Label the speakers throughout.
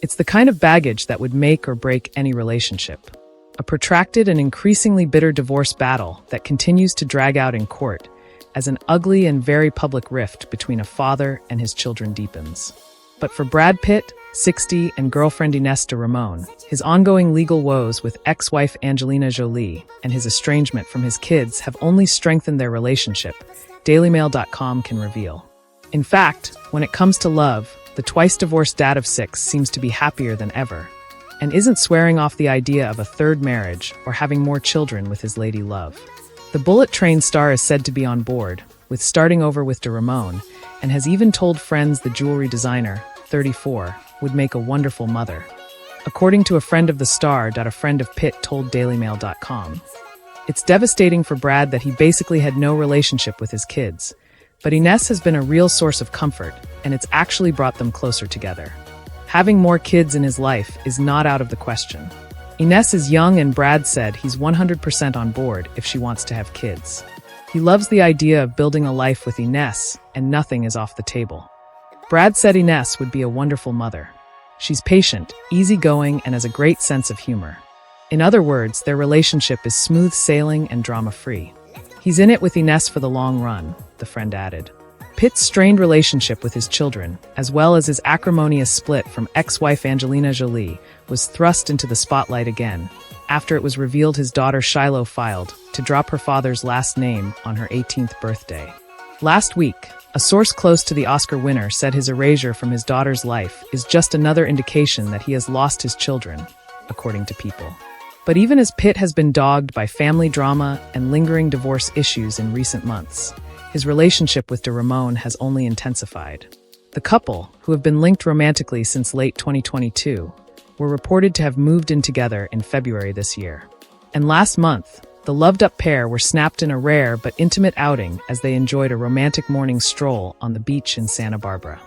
Speaker 1: It's the kind of baggage that would make or break any relationship. A protracted and increasingly bitter divorce battle that continues to drag out in court as an ugly and very public rift between a father and his children deepens. But for Brad Pitt, 60, and girlfriend Ines de Ramon, his ongoing legal woes with ex-wife Angelina Jolie and his estrangement from his kids have only strengthened their relationship, DailyMail.com can reveal. In fact, when it comes to love, the twice-divorced dad of 6 seems to be happier than ever, and isn't swearing off the idea of a third marriage or having more children with his lady love. The Bullet Train star is said to be on board, with starting over with de Ramon, and has even told friends the jewelry designer, 34, would make a wonderful mother. According to a friend of the star, a friend of Pitt told DailyMail.com. It's devastating for Brad that he basically had no relationship with his kids, but Ines has been a real source of comfort, and it's actually brought them closer together. Having more kids in his life is not out of the question. Ines is young, and Brad said he's 100% on board if she wants to have kids. He loves the idea of building a life with Ines, and nothing is off the table. Brad said Ines would be a wonderful mother. She's patient, easygoing, and has a great sense of humor. In other words, their relationship is smooth sailing and drama-free. He's in it with Ines for the long run, the friend added. Pitt's strained relationship with his children, as well as his acrimonious split from ex-wife Angelina Jolie, was thrust into the spotlight again, after it was revealed his daughter Shiloh filed to drop her father's last name on her 18th birthday. Last week, a source close to the Oscar winner said his erasure from his daughter's life is just another indication that he has lost his children, according to People. But even as Pitt has been dogged by family drama and lingering divorce issues in recent months, his relationship with de Ramon has only intensified. The couple, who have been linked romantically since late 2022, were reported to have moved in together in February this year. And last month, the loved-up pair were snapped in a rare but intimate outing as they enjoyed a romantic morning stroll on the beach in Santa Barbara.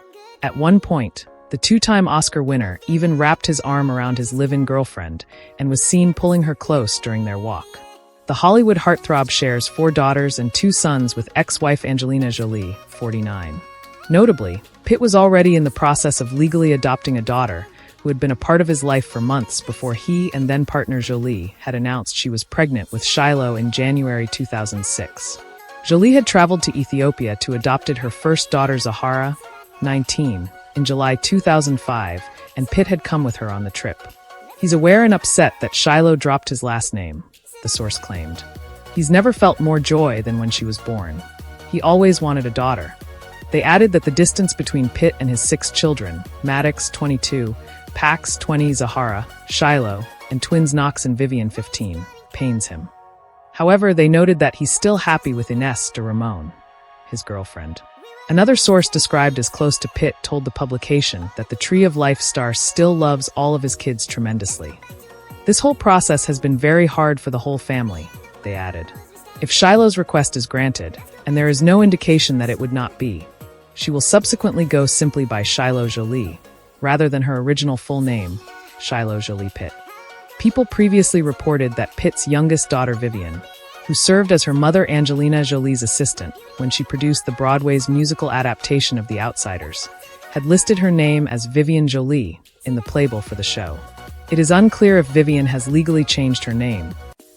Speaker 1: At one point, the two-time Oscar winner even wrapped his arm around his live-in girlfriend and was seen pulling her close during their walk. The Hollywood heartthrob shares 4 daughters and 2 sons with ex-wife Angelina Jolie, 49. Notably, Pitt was already in the process of legally adopting a daughter who had been a part of his life for months before he and then-partner Jolie had announced she was pregnant with Shiloh in January 2006. Jolie had traveled to Ethiopia to adopt her first daughter Zahara, 19, in July 2005, and Pitt had come with her on the trip. He's aware and upset that Shiloh dropped his last name, the source claimed. He's never felt more joy than when she was born. He always wanted a daughter. They added that the distance between Pitt and his 6 children, Maddox, 22, Pax, 20, Zahara, Shiloh, and twins Knox and Vivian, 15, pains him. However, they noted that he's still happy with Ines de Ramon, his girlfriend. Another source described as close to Pitt told the publication that the Tree of Life star still loves all of his kids tremendously. This whole process has been very hard for the whole family, they added. If Shiloh's request is granted, and there is no indication that it would not be, she will subsequently go simply by Shiloh Jolie, rather than her original full name, Shiloh Jolie-Pitt. People previously reported that Pitt's youngest daughter Vivian, who served as her mother Angelina Jolie's assistant when she produced the Broadway's musical adaptation of The Outsiders, had listed her name as Vivian Jolie in the playbill for the show. It is unclear if Vivian has legally changed her name,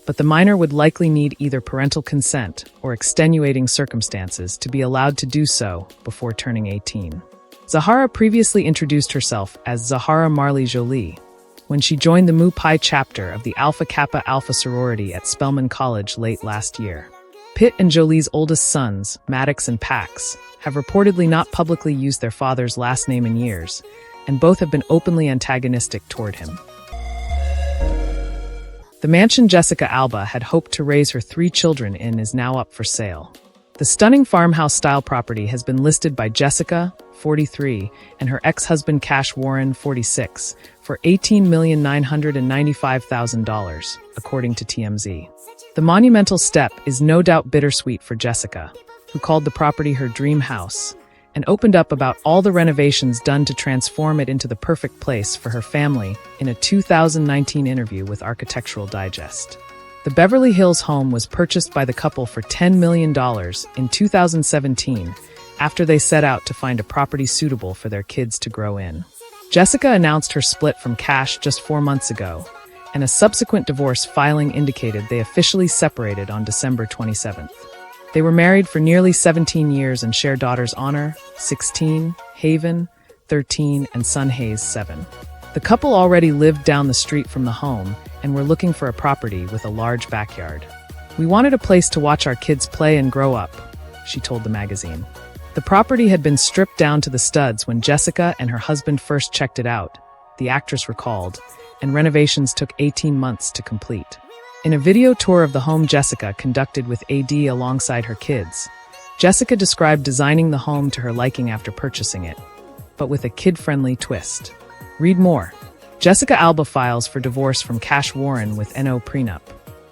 Speaker 1: but the minor would likely need either parental consent or extenuating circumstances to be allowed to do so before turning 18. Zahara previously introduced herself as Zahara Marley Jolie when she joined the Mu Pi chapter of the Alpha Kappa Alpha sorority at Spelman College late last year. Pitt and Jolie's oldest sons, Maddox and Pax, have reportedly not publicly used their father's last name in years, and both have been openly antagonistic toward him. The mansion Jessica Alba had hoped to raise her 3 children in is now up for sale. The stunning farmhouse-style property has been listed by Jessica, 43, and her ex-husband Cash Warren, 46, for $18,995,000, according to TMZ. The monumental step is no doubt bittersweet for Jessica, who called the property her dream house, and opened up about all the renovations done to transform it into the perfect place for her family in a 2019 interview with Architectural Digest. The Beverly Hills home was purchased by the couple for $10 million in 2017 after they set out to find a property suitable for their kids to grow in. Jessica announced her split from Cash just 4 months ago, and a subsequent divorce filing indicated they officially separated on December 27th. They were married for nearly 17 years and share daughters Honor, 16, Haven, 13, and son Hayes, 7. The couple already lived down the street from the home and were looking for a property with a large backyard. "We wanted a place to watch our kids play and grow up," she told the magazine. The property had been stripped down to the studs when Jessica and her husband first checked it out, the actress recalled, and renovations took 18 months to complete. In a video tour of the home Jessica conducted with AD alongside her kids, Jessica described designing the home to her liking after purchasing it, but with a kid-friendly twist. Read more. Jessica Alba files for divorce from Cash Warren with NO prenup.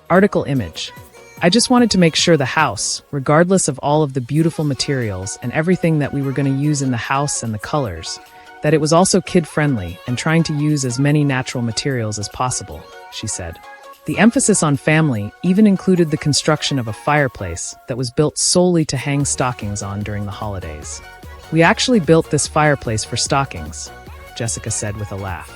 Speaker 1: Article image. "I just wanted to make sure the house, regardless of all of the beautiful materials and everything that we were going to use in the house and the colors, that it was also kid-friendly and trying to use as many natural materials as possible," she said. The emphasis on family even included the construction of a fireplace that was built solely to hang stockings on during the holidays. "We actually built this fireplace for stockings," Jessica said with a laugh.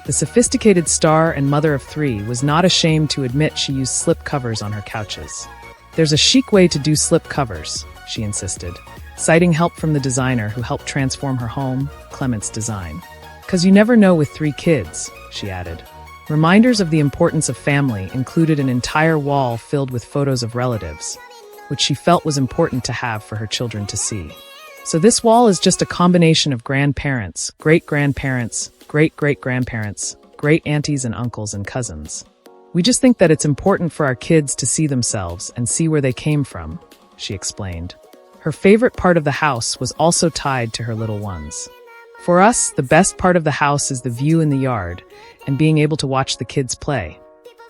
Speaker 1: The sophisticated star and mother of 3 was not ashamed to admit she used slip covers on her couches. "There's a chic way to do slip covers," she insisted, citing help from the designer who helped transform her home, Clement's Design. "'Cause you never know with 3 kids," she added. Reminders of the importance of family included an entire wall filled with photos of relatives, which she felt was important to have for her children to see. "So this wall is just a combination of grandparents, great-grandparents, great-great-grandparents, great-aunties and uncles and cousins. We just think that it's important for our kids to see themselves and see where they came from," she explained. Her favorite part of the house was also tied to her little ones. "For us, the best part of the house is the view in the yard and being able to watch the kids play,"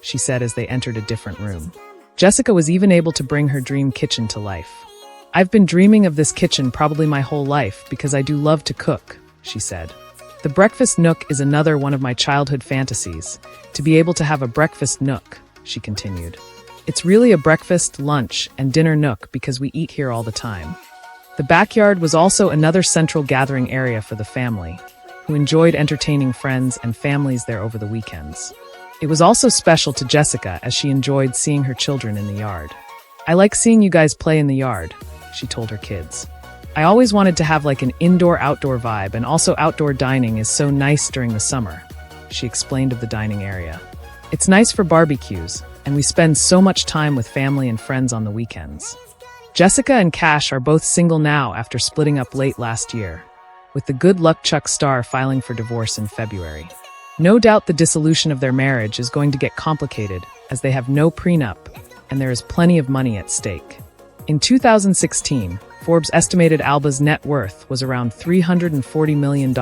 Speaker 1: she said as they entered a different room. Jessica was even able to bring her dream kitchen to life. "I've been dreaming of this kitchen probably my whole life because I do love to cook," she said. "The breakfast nook is another one of my childhood fantasies, to be able to have a breakfast nook," she continued. "It's really a breakfast, lunch, and dinner nook because we eat here all the time." The backyard was also another central gathering area for the family, who enjoyed entertaining friends and families there over the weekends. It was also special to Jessica as she enjoyed seeing her children in the yard. "I like seeing you guys play in the yard," she told her kids. "I always wanted to have like an indoor-outdoor vibe, and also outdoor dining is so nice during the summer," she explained of the dining area. "It's nice for barbecues, and we spend so much time with family and friends on the weekends." Jessica and Cash are both single now after splitting up late last year, with the Good Luck Chuck star filing for divorce in February. No doubt the dissolution of their marriage is going to get complicated as they have no prenup and there is plenty of money at stake. In 2016, Forbes estimated Alba's net worth was around $340 million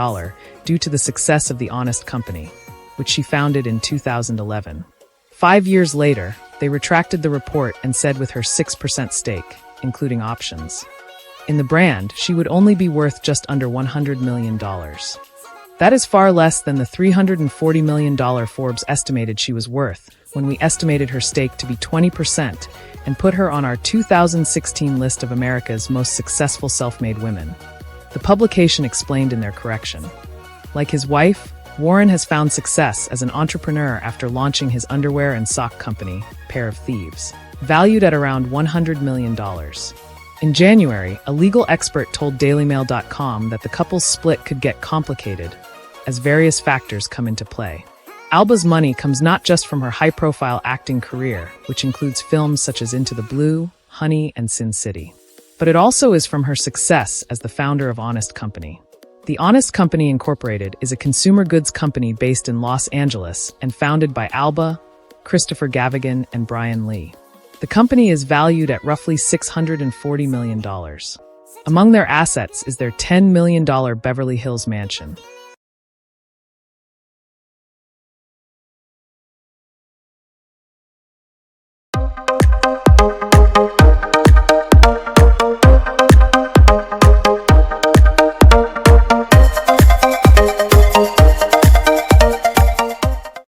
Speaker 1: due to the success of the Honest Company, which she founded in 2011. 5 years later, they retracted the report and said with her 6% stake, including options, in the brand, she would only be worth just under $100 million. That is far less than the $340 million Forbes estimated she was worth when we estimated her stake to be 20% and put her on our 2016 list of America's most successful self-made women. The publication explained in their correction. Like his wife, Warren has found success as an entrepreneur after launching his underwear and sock company, Pair of Thieves, valued at around $100 million. In January, a legal expert told DailyMail.com that the couple's split could get complicated as various factors come into play. Alba's money comes not just from her high-profile acting career, which includes films such as Into the Blue, Honey, and Sin City, but it also is from her success as the founder of Honest Company. The Honest Company Incorporated is a consumer goods company based in Los Angeles and founded by Alba, Christopher Gavigan, and Brian Lee. The company is valued at roughly $640 million. Among their assets is their $10 million Beverly Hills mansion.